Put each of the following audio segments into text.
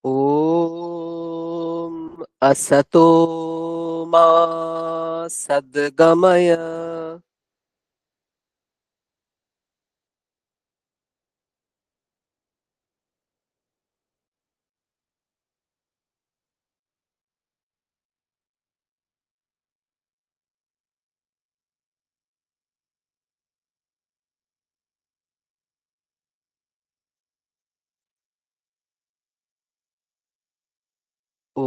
ॐ असतो मा सद्गमय ॐ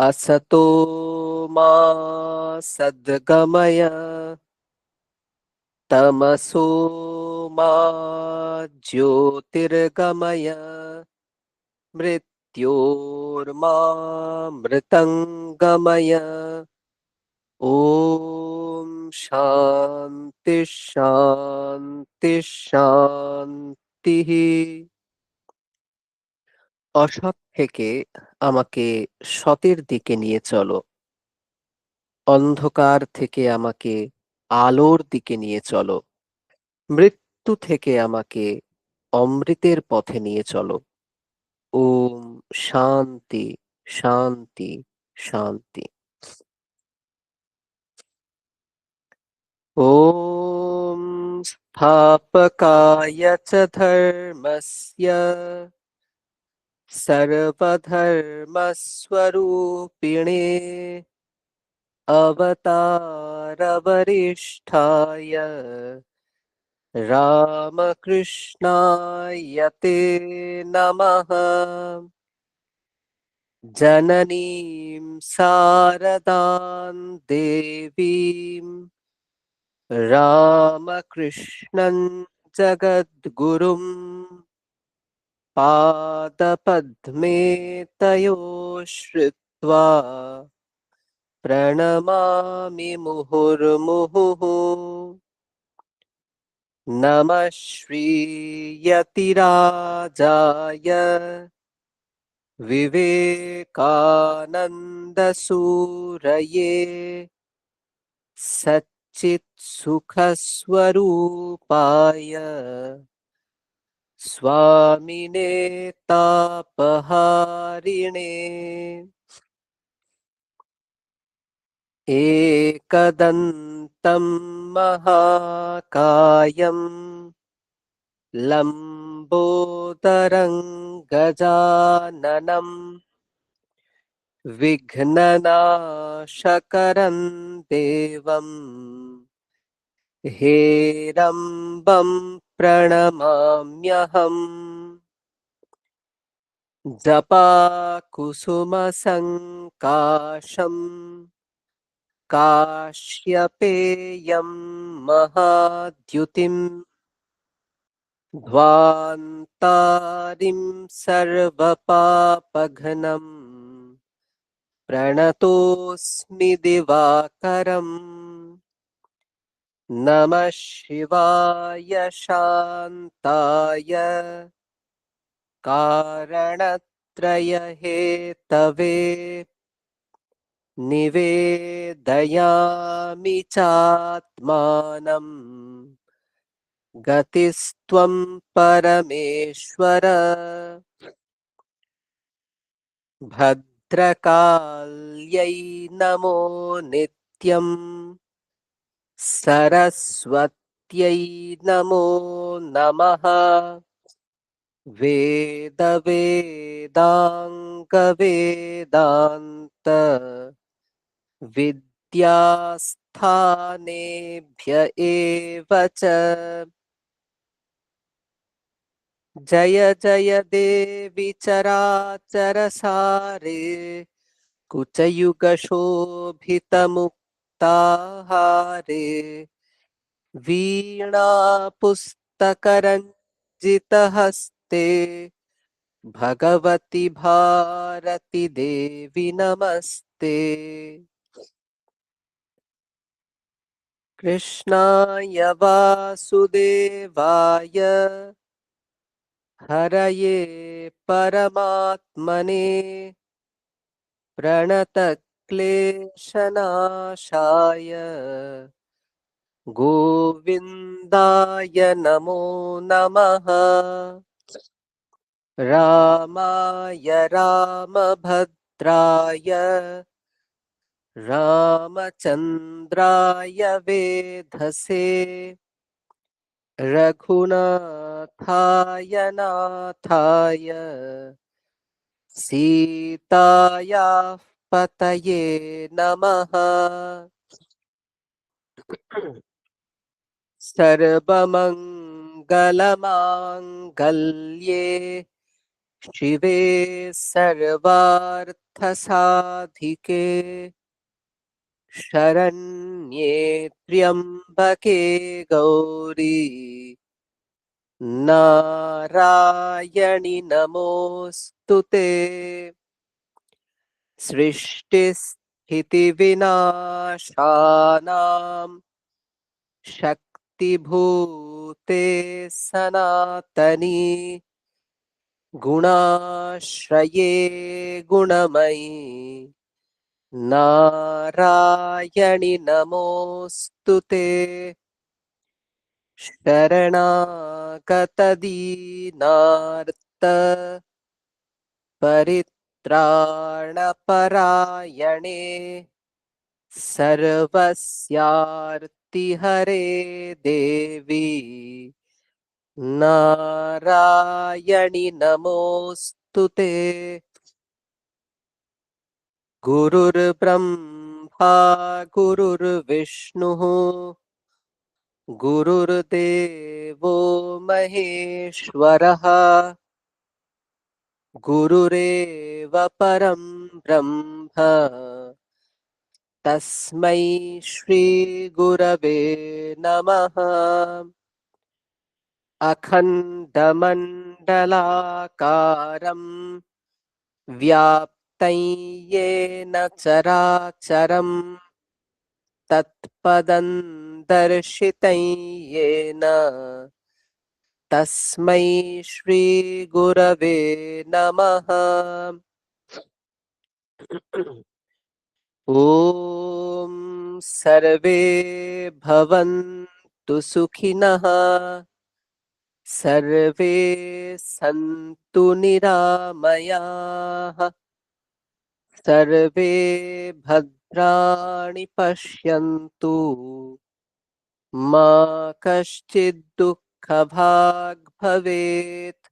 असतो मा सद्गमय तमसो मा ज्योतिर्गमय मृत्योर्मा मृतङ्गमय ॐ शान्ति शान्ति शान्तिः। অসৎ থেকে আমাকে সতের দিকে নিয়ে চলো, অন্ধকার থেকে আমাকে আলোর দিকে নিয়ে চলো, মৃত্যু থেকে আমাকে অমৃতের পথে নিয়ে চলো। ওম শান্তি শান্তি শান্তি। ॐ स्थापकाय च धर्मस्य सर्वधर्मस्वरूपिणे अवतारवरिष्ठाय रामकृष्णाय ते नमः। जननीं शारदां देवीं रामकृष्णं जगद्गुरुं पादपद्मे तयो श्रित्वा प्रणमामि मुहुर्मुहुः। नमः श्रीयतिराजाय विवेकानन्दसूरये सच्चित्सुखस्वरूपाय स्वामिने तापहारिणे एकदन्तं महाकायं लम्बोदरं गजाननं विघ्ननाशकरं देवं हेरम्बं प्रणमाम्यहम्। जपाकुसुमसङ्काशं काश्यपेयं महाद्युतिं ध्वान्तारिं सर्वपापघ्नं प्रणतोऽस्मि दिवाकरम्। नमः शिवाय शान्ताय कारणत्रयहेतवे निवेदयामि चात्मानं गतिस्त्वं परमेश्वर। भद्रकाल्यै नमो नित्यं सरस्वत्यै नमो नमः। वेदवेदाङ्गवेदान्त विद्यास्थानेभ्य एव च जय जय देवि चराचरसारे कुचयुगशोभितमुक्ताहारे वीणापुस्तकरञ्जितहस्ते भगवति भारति देवि नमस्ते। कृष्णाय वासुदेवाय हरये परमात्मने प्रणतक्लेशनाशाय गोविन्दाय नमो नमः। रामाय रामभद्राय रामचन्द्राय वेधसे रघुनाथाय नाथाय सीतायाः पतये नमः। सर्वमङ्गलमाङ्गल्ये शिवे सर्वार्थसाधिके शरण्ये त्र्यम्बके गौरी नारायणि नमोऽस्तु ते। सृष्टिस्थितिविनाशानां शक्तिभूते सनातनी गुणाश्रये गुणमयी नारायणि नमोऽस्तु ते। शरणागतदीनार्त परित्राणपरायणे सर्वस्यार्तिहरे देवी नारायणि नमोऽस्तु ते। गुरुर्ब्रह्मा गुरुर्विष्णुः गुरुर्देवो महेश्वरः गुरुरेव परं ब्रह्म तस्मै श्रीगुरवे नमः। अखण्डमण्डलाकारं व्याप्तं येन चराचरं तत्पदं दर्शितं येन तस्मै श्रीगुरवे नमः। ॐ सर्वे भवन्तु सुखिनः सर्वे सन्तु निरामयाः सर्वे भद्राणि पश्यन्तु मा कश्चित् दुःखभाग् भवेत्।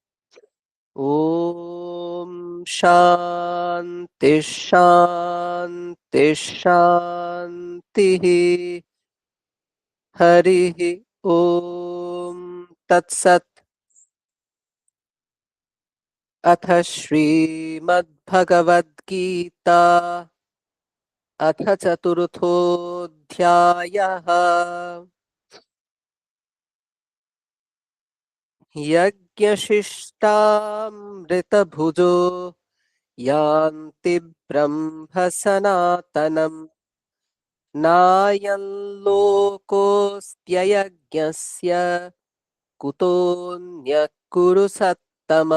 ॐ शान्ति शान्ति शान्तिः। हरिः ॐ तत्सत्। अथ श्रीमद्भगवद्गीता अथ चतुर्थोऽध्यायः। यज्ञशिष्टामृतभुजो यान्ति ब्रह्म सनातनम् नायं लोकोऽस्त्ययज्ञस्य कुतोऽन्यः कुरु सत्तम।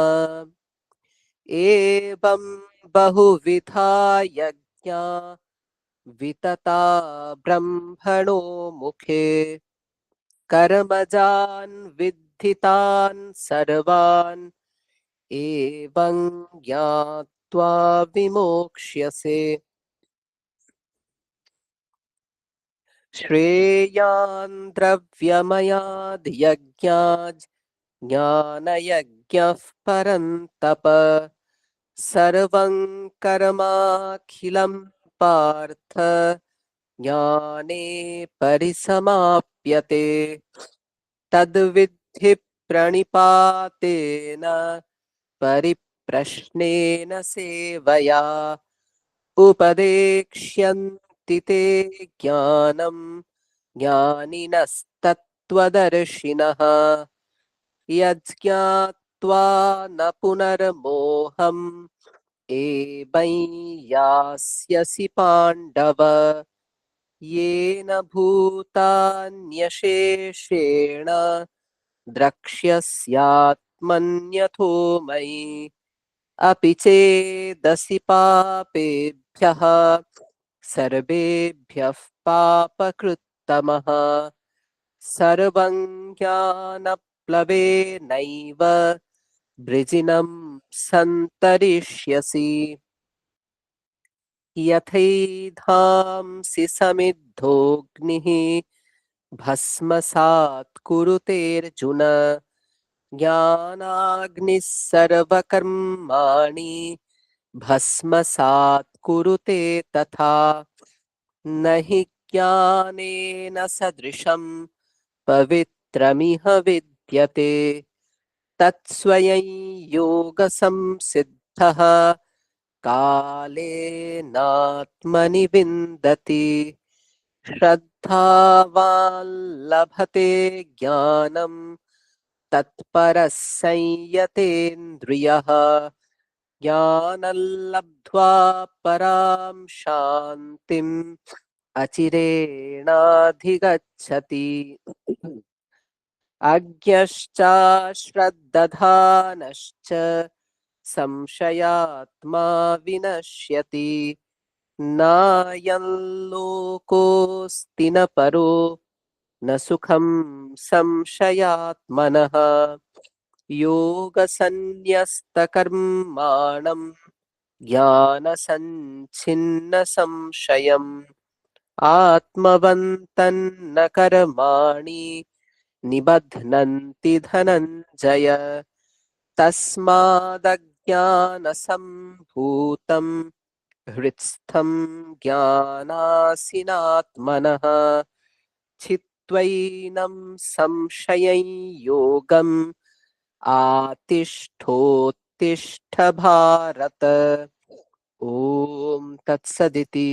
एवं बहुविधा यज्ञा वितता ब्रह्मणो मुखे कर्मजान् विद्धितान् सर्वान् एवं ज्ञात्वा विमोक्ष्यसे। श्रेयान् द्रव्यमयाद् यज्ञात् ज्ञानयज्ञः परन्तप सर्वं कर्माखिलं पार्थ ज्ञाने परिसमाप्यते। तद्विद्धि प्रणिपातेन परिप्रश्नेन सेवया उपदेक्ष्यन्ति ते ज्ञानं ज्ञानिनस्तत्त्वदर्शिनः। यज्ञात्वा न पुनर्मोहम् एवं यास्यसि पाण्डव येन भूतान्यशेषेण द्रक्ष्यस्यात्मन्यथो मयि। अपि चेदसि पापेभ्यः सर्वेभ्यः पापकृत्तमः सर्वं ज्ञानप्लवेनैव वृजिनं सन्तरिष्यसि यथैधांसि समिद्धोऽग्निः भस्मसात् कुरुतेऽर्जुन ज्ञानाग्निः सर्वकर्माणि भस्मसात् कुरुते तथा न हि ज्ञानेन सदृशं पवित्रमिह विद्यते तत्स्वयं योगसंसिद्धः कालेनात्मनि विन्दति श्रद्धावान् लभते ज्ञानं तत्परः संयतेन्द्रियः ज्ञानं लब्ध्वा परां शान्तिम् अचिरेणाधिगच्छति अज्ञश्च श्रद्दधानश्च संशयात्मा विनश्यति नायं लोकोऽस्ति न परो न सुखं संशयात्मनः योगसन्न्यस्तकर्माणं ज्ञानसञ्छिन्नसंशयम् आत्मवन्तन्न कर्माणि निबध्नन्ति धनञ्जय तस्मादज्ञानसम्भूतं हृत्स्थं ज्ञानासिनात्मनः छित्त्वैनं संशयं योगम् आतिष्ठोत्तिष्ठ भारत ॐ तत्सदिति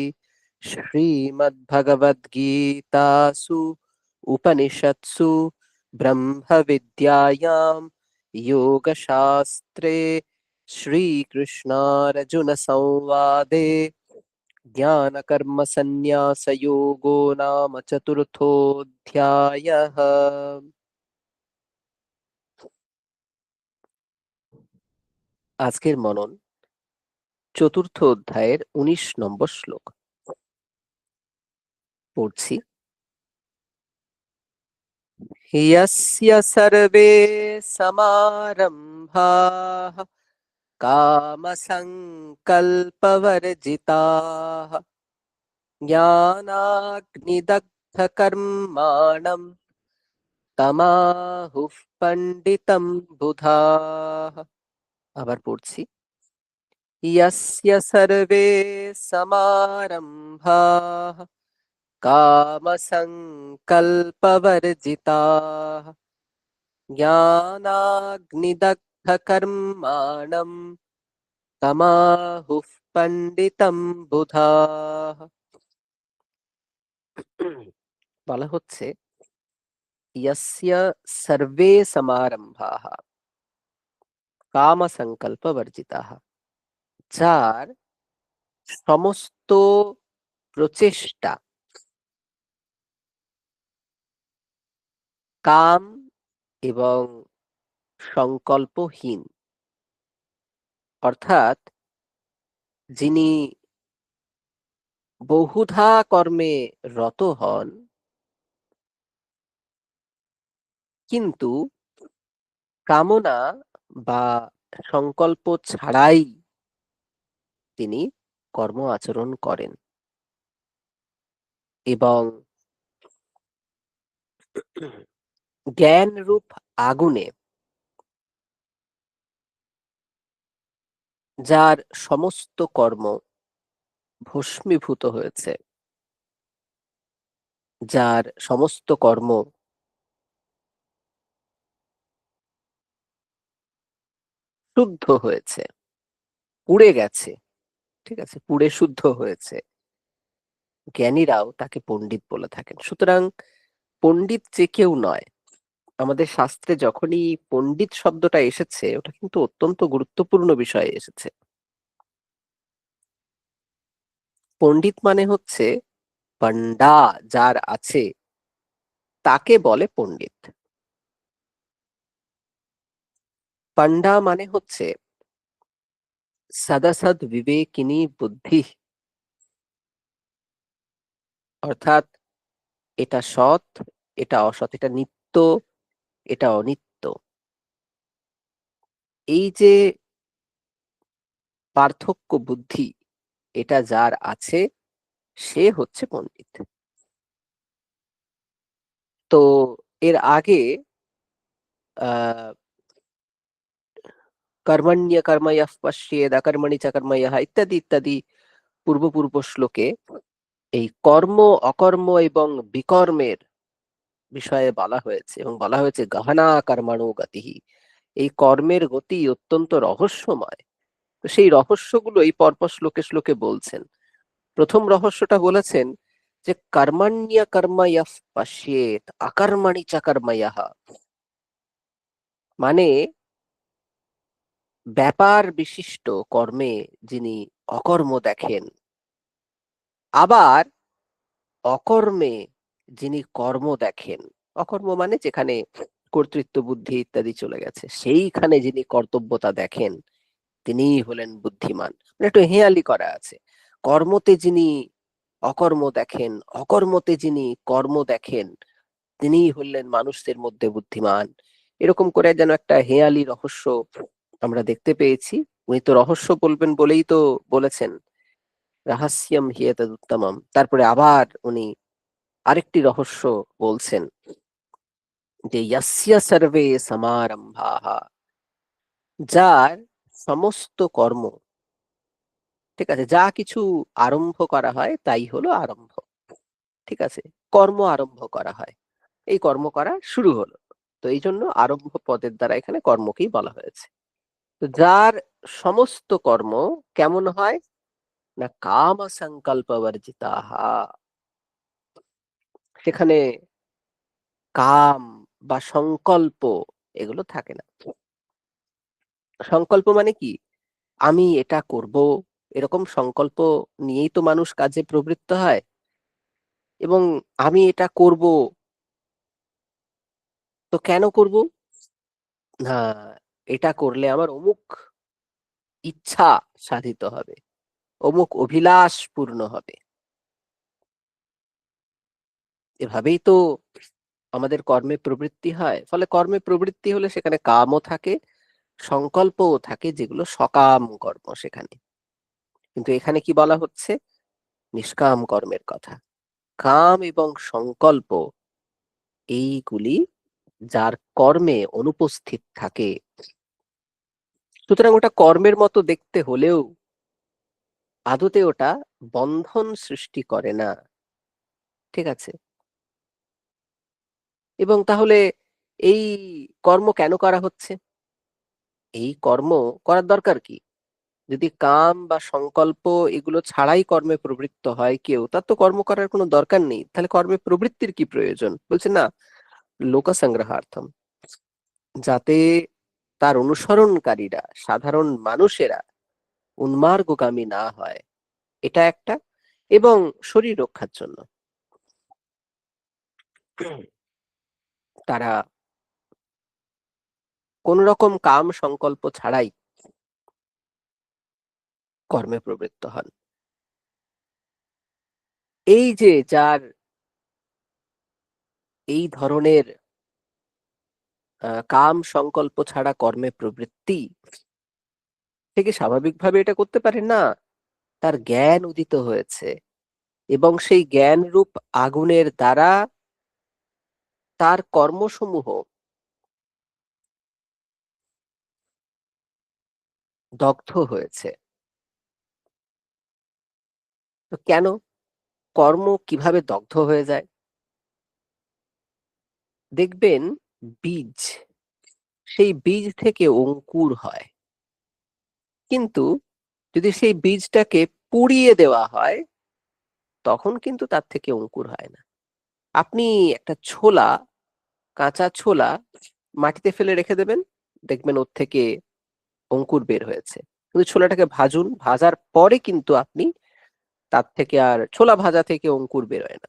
श्रीमद्भगवद्गीतासु उपनिषत्सु ब्रह्मविद्यायां योगशास्त्रे श्रीकृष्णार्जुनसंवादे ज्ञानकर्मसन्न्यासयोगो नाम चतुर्थोऽध्यायः। আজকের মনন চতুর্থ অধ্যায়ের ১৯ নম্বর শ্লোক পড়ছি। यस्य सर्वे समारम्भाः कामसङ्कल्पवर्जिताः ज्ञानाग्निदग्धकर्माणं तमाहुः पण्डितं बुधाः। আবার পড়ছি। यस्य सर्वे समारम्भाः कामसङ्कल्पवर्जिताः ज्ञानाग्निदग्धकर्माणं तमाहुः পণ্ডিতম বুধাः। বলা হচ্ছে यस्य सर्वे समारम्भाः কামসঙ্কল্পবর্জিতাः, যার সমস্ত প্রচেষ্টা কাম এবং সংকল্পহীন, অর্থাৎ যিনি বহুধা কর্মে রত হন কিন্তু কামনা বা সংকল্প ছাড়াই তিনি কর্ম আচরণ করেন এবং জ্ঞান রূপ আগুনে যার সমস্ত কর্ম ভস্মীভূত হয়েছে, যার সমস্ত কর্ম শুদ্ধ হয়েছে, পুড়ে গেছে, ঠিক আছে, পুড়ে শুদ্ধ হয়েছে, জ্ঞানীরাও তাকে পণ্ডিত বলে থাকেন। সুতরাং পণ্ডিত যে কেউ নয়, আমাদের শাস্ত্রে যখনই পণ্ডিত শব্দটা এসেছে ওটা কিন্তু অত্যন্ত গুরুত্বপূর্ণ বিষয়ে এসেছে। পণ্ডিত মানে হচ্ছে পান্ডা যার আছে তাকে বলে পণ্ডিত। পান্ডা মানে হচ্ছে সদসদ বিবেকিনী বুদ্ধি, অর্থাৎ এটা সৎ, এটা অসৎ, এটা নিত্য, এটা অনিত্য, এই যে পার্থক্য বুদ্ধি, এটা যার আছে সে হচ্ছে পণ্ডিত। তো এর আগে আহ কর্মণ্য কর্ময়ঃ পশ্যেদ অকর্মণি চ কর্ময়ঃ ইত্যাদি ইত্যাদি পূর্ব পূর্ব শ্লোকে এই কর্ম অকর্ম এবং বিকর্মের বিষয়ে বলা হয়েছে, এবং বলা হয়েছে গহনা কর্মণো গতিঃ। এই কর্মের গতি অত্যন্ত রহস্যময়। তো সেই রহস্যগুলোই পরপর শ্লোকে শ্লোকে বলছেন। প্রথম রহস্যটা বলেছেন যে কর্মণ্য কর্ময়ঃ পশ্যেত অকর্মণি চ কর্ময়ঃ, মানে ব্যাপার বিশিষ্ট কর্মে যিনি অকর্ম দেখেন, আবার অকর্মে যিনি কর্ম দেখেন। অকর্ম মানে যেখানে কর্তৃত্ব বুদ্ধি ইত্যাদি চলে গেছে, সেইখানে যিনি কর্তব্যতা দেখেন তিনিই হলেন বুদ্ধিমান। মানে একটু হেঁয়ালি করা আছে। কর্মতে যিনি অকর্ম দেখেন, অকর্মতে যিনি কর্ম দেখেন, তিনিই হলেন মানুষদের মধ্যে বুদ্ধিমান। এরকম করে যেন একটা হেঁয়ালি রহস্য আমরা দেখতে পেয়েছি। উনি তো রহস্য বলবেন বলেই তো বলেছেন রহস্যম হি এতদুত্তমম। তারপরে আবার উনি আরেকটি রহস্য বলছেন যে ইয়স্য সর্বে সমারম্ভাঃ, যার সমস্ত কর্ম, ঠিক আছে, যা কিছু আরম্ভ করা হয় তাই হলো আরম্ভ। ঠিক আছে, কর্ম আরম্ভ করা হয়, এই কর্ম করা শুরু হলো। তো এই জন্য আরম্ভ পদের দ্বারা এখানে কর্মকেই বলা হয়েছে। তো যার সমস্ত কর্ম কেমন হয় না কাম সংকল্প বর্জিতাঃ, সেখানে কাম বা সংকল্প এগুলো থাকে না। সংকল্প মানে কি, আমি এটা করব, এরকম সংকল্প নিয়েই তো মানুষ কাজে প্রবৃত্ত হয়। এবং আমি এটা করব, তো কেন করব, না এটা করলে আমার অমুক ইচ্ছা সাধিত হবে, অমুক অভিলাষ পূর্ণ হবে। এভাবেই তো আমাদের কর্মে প্রবৃত্তি হয়। ফলে কর্মে প্রবৃত্তি হলে সেখানে কামও থাকে, সংকল্পও থাকে, যেগুলো সকাম কর্ম সেখানে। কিন্তু এখানে কি বলা হচ্ছে, নিষ্কাম কর্মের কথা। কাম এবং সংকল্প এইগুলি যার কর্মে অনুপস্থিত থাকে, সুতরাং ওটা কর্মের মতো দেখতে হলেও আদতে ওটা বন্ধন সৃষ্টি করে না। ঠিক আছে, এবং তাহলে এই কর্ম কেন করা হচ্ছে, এই কর্ম করার দরকার কি? যদি কাম বা সংকল্প এগুলো ছাড়াই কর্মে প্রবৃত্ত হয় কেউ, তার তো কর্ম করার কোনো দরকার নেই। তাহলে কর্মে প্রবৃত্তির কি প্রয়োজন? বলছে না, লোক সংগ্রহার্থম, যাতে তার অনুসরণকারীরা সাধারণ মানুষেরা উন্মার্গগামী না হয়, এটা একটা। এবং শরীর রক্ষার জন্য তারা কোন রকম কাম সংকল্প ছাড়াই কর্মে প্রবৃত্ত হন। এই যে যার এই ধরনের কাম সংকল্প ছাড়া কর্মে প্রবৃত্তি, সে কি স্বাভাবিকভাবে এটা করতে পারে? না, তার জ্ঞান উদিত হয়েছে, এবং সেই জ্ঞান রূপ আগুনের দ্বারা তার কর্মসমূহ দগ্ধ হয়েছে। তো কেন, কর্ম কিভাবে দগ্ধ হয়ে যায়? দেখবেন বীজ, সেই বীজ থেকে অঙ্কুর হয়, কিন্তু যদি সেই বীজটাকে পুড়িয়ে দেওয়া হয় তখন কিন্তু তার থেকে অঙ্কুর হয় না। আপনি একটা ছোলা, কাঁচা ছোলা মাটিতে ফেলে রেখে দেবেন, দেখবেন ওর থেকে অঙ্কুর বের হয়েছে। কিন্তু ছোলাটাকে ভাজুন, ভাজার পরে কিন্তু আপনি তার থেকে আর ছোলা ভাজা থেকে অঙ্কুর বেরোয় না।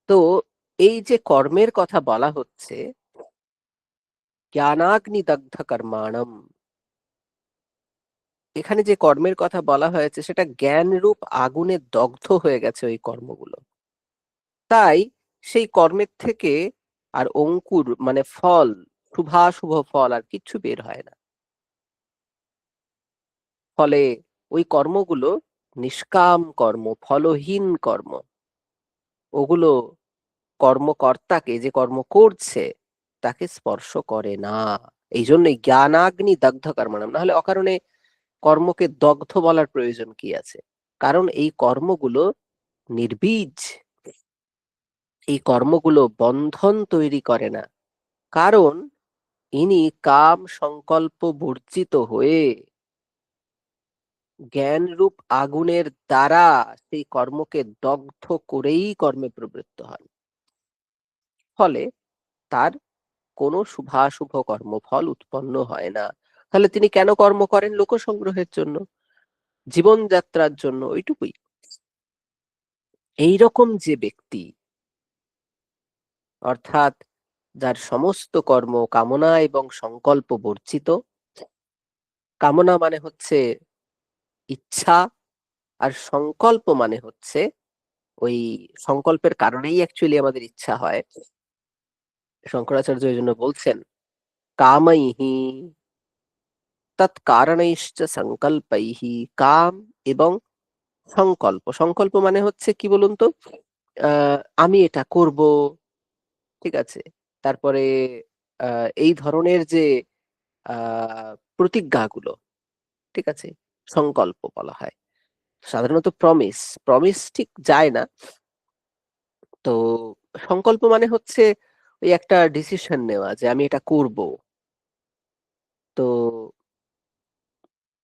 তো এই যে কর্মের কথা বলা হচ্ছে, জ্ঞানাগ্নি দগ্ধ কর্মাণম, এখানে যে কর্মের কথা বলা হয়েছে সেটা জ্ঞান রূপ আগুনে দগ্ধ হয়ে গেছে ওই কর্মগুলো। তাই সেই কর্মের থেকে আর অঙ্কুর মানে ফল শুভাশুভ ফল আর কিচ্ছু বের হয় না। ফলে ওই কর্মগুলো নিষ্কাম কর্ম, ফলহীন কর্ম। ওগুলো কর্মকর্তাকে, যে কর্ম করছে, তাকে স্পর্শ করে না। এই জন্যই জ্ঞানাগ্নি দগ্ধ কর্মণম, না হলে অকারণে কর্মকে দগ্ধ বলার প্রয়োজন কি আছে? কারণ এই কর্মগুলো নির্বীজ, এই কর্মগুলো বন্ধন তৈরি করে না। কারণ ইনি কাম সংকল্প বর্জিত হয়ে জ্ঞান রূপ আগুনের দ্বারা সেই কর্মকে দগ্ধ করেই কর্মে প্রবৃত্ত হন। ফলে তার কোনো শুভাশুভ কর্মফল উৎপন্ন হয় না। তাহলে তিনি কেন কর্ম করেন? লোকসংগ্রহের জন্য, জীবনযাত্রার জন্য, ওইটুকুই। এইরকম যে ব্যক্তি, অর্থাৎ যার সমস্ত কর্ম কামনা এবং সংকল্প বর্জিত, কামনা মানে হচ্ছে ইচ্ছা, আর সংকল্প মানে হচ্ছে ওই সংকল্পের কারণেই অ্যাকচুয়ালি আমাদের ইচ্ছা হয়। শঙ্করাচার্য এই জন্য বলছেন, কামাইহি তৎকারণৈশ্চ সংকল্পৈহি। কাম এবং সংকল্প, সংকল্প মানে হচ্ছে কি বলুন তো, আমি এটা করব, ঠিক আছে, তারপরে এই ধরনের যে প্রতিজ্ঞাগুলো, ঠিক আছে, সংকল্প বলা হয়। সাধারণত প্রমিস, প্রমিস ঠিক যায় না। তো সংকল্প মানে হচ্ছে ওই একটা ডিসিশন নেওয়া যে আমি এটা করব। তো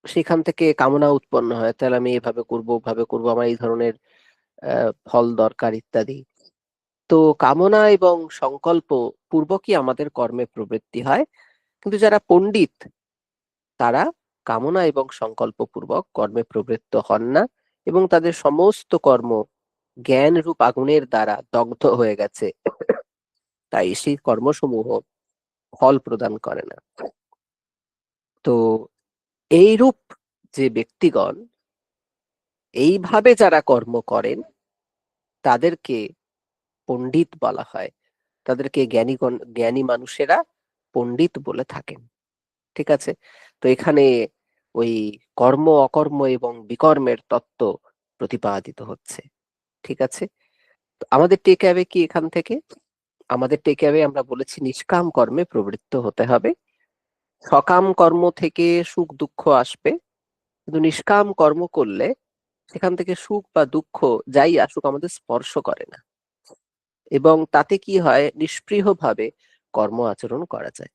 সেখান থেকে কামনা উৎপন্ন হয়, তাহলে আমি এভাবে করব, ওভাবে করব, আমার এই ধরনের ফল দরকার ইত্যাদি। তো কামনা এবং সংকল্প পূর্বকই আমাদের কর্মে প্রবৃত্তি হয়। কিন্তু যারা পণ্ডিত, তারা কামনা এবং সংকল্প পূর্বক কর্মে প্রবৃত্ত হন না, এবং তাদের সমস্ত কর্ম জ্ঞান রূপ আগুনের দ্বারা দগ্ধ হয়ে গেছে। তাই সেই কর্মসমূহ ফল প্রদান করে না। তো এইরূপ যে ব্যক্তিগণ এইভাবে যারা কর্ম করেন, তাদেরকে পণ্ডিত বলা হয়। তাদেরকে জ্ঞানী মানুষেরা পণ্ডিত বলে থাকেন। ঠিক আছে? তো এখানে ওই কর্ম অকর্ম এবং বিকর্মের তত্ত্ব প্রতিপাদিত হচ্ছে। ঠিক আছে? তো আমাদের টেক অ্যাওয়ে কি এখান থেকে? আমাদের টেক অ্যাওয়ে আমরা বলেছি নিষ্কাম কর্মে প্রবৃত্ত হতে হবে। সকাম কর্ম থেকে সুখ দুঃখ আসবে, কিন্তু নিষ্কাম কর্ম করলে সেখান থেকে সুখ বা দুঃখ যাই আসুক আমাদের স্পর্শ করে না, এবং তাতে কি হয়, নিষ্পৃহ ভাবে কর্ম আচরণ করা যায়।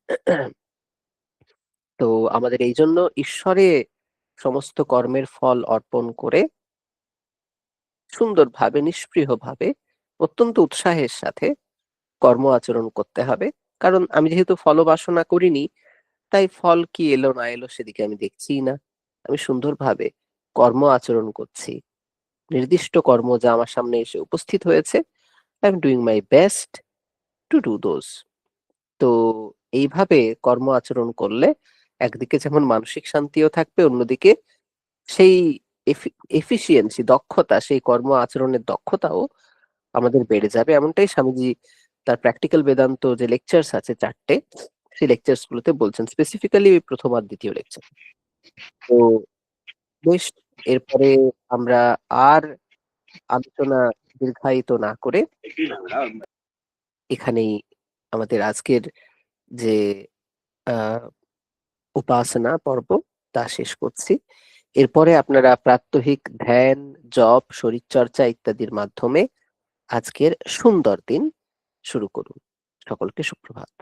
তো আমাদের এই জন্য ঈশ্বরে সমস্ত কর্মের ফল অর্পণ করে সুন্দরভাবে, নিষ্পৃহ ভাবে, অত্যন্ত উৎসাহের সাথে কর্ম আচরণ করতে হবে। কারণ আমি যেহেতু ফল বাসনা করিনি, তাই ফল কি এলো না এলো সেদিকে আমি দেখছি না। আমি সুন্দরভাবে কর্ম আচরণ করছি। নির্দিষ্ট কর্ম যা আমার সামনে এসে উপস্থিত হয়েছে, I am doing my best to do those. তো এইভাবে কর্ম আচরণ করলে একদিকে যেমন মানসিক শান্তিও থাকবে, অন্যদিকে সেই এফিসিয়েন্সি, দক্ষতা, সেই কর্ম আচরণের দক্ষতাও আমাদের বেড়ে যাবে। এমনটাই স্বামীজি তার প্র্যাকটিক্যাল বেদান্ত যে লেকচার্স আছে 4টে, সেই লেকচার্স গুলোতে বলছেন, স্পেসিফিক্যালি প্রথম আর দ্বিতীয় লেকচার। তো বেশ, এরপরে আমরা আর আলোচনা দীর্ঘায়িত না করে এখানেই আমাদের আজকের যে আহ উপাসনা পর্ব তা শেষ করছি। এরপরে আপনারা প্রাত্যহিক ধ্যান, জপ, শরীরচর্চা ইত্যাদির মাধ্যমে আজকের সুন্দর দিন শুরু করুন। সকলকে সুপ্রভাত।